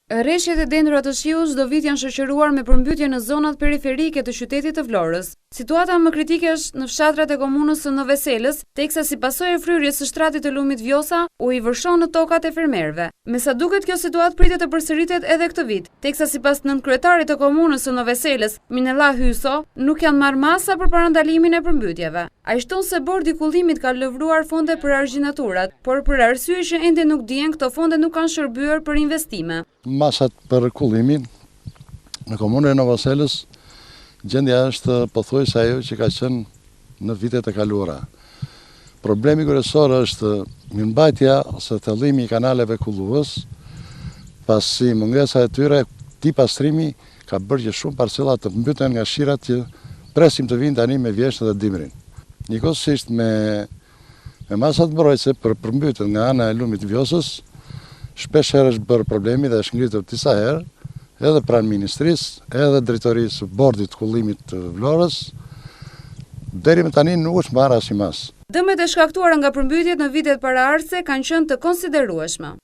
Rreshjet e dendur të shiut çdo vit janë shoqëruar me përmbytje në zonat periferike të qytetit të Vlorës. Situata më kritike është në fshatrat e komunës së Noveselës, teksa si pasojë e fryrjes së shtratit të lumit Vjosa, u i vërshon në tokat e fermerëve. Me sa duket, kjo situatë pritet të përsëritet edhe këtë vit, teksa sipas nënkretarit të komunës së Noveselës, Minella Hyso, nuk janë marrë masa për parandalimin e përmbytjeve. Ai shton se bordi i kullimit ka lëvruar fonde për argjinaturat, por për arsye që ende nuk dihen, këto fonde nuk kanë shërbyer për investime. Masat për kullimin në komunën e Noveselës, gjendja është pothuajse ajo që ka qenë në vitet e kaluara. Problemi kryesor është mirëmbajtja ose thellimi i kanaleve kullues, pasi mungesa e tyre, ti pastrimi ka bërë që shumë parcella të mbyten nga shirat që presim të vinë tani me vjeshtën dhe dimrin. Njëkohësisht me masat mbrojtëse për përmbytjen nga ana e lumit Vjosës, shpesh herë është bërë problemi dhe është ngritur disa herë, edhe pranë ministrisë, edhe drejtorisë bordit kullimit të Vlorës, deri më tani nuk është marrë asnjë mas. Dëmet e shkaktuara nga përmbytjet në vitet paraardhëse kanë qenë të konsiderueshme.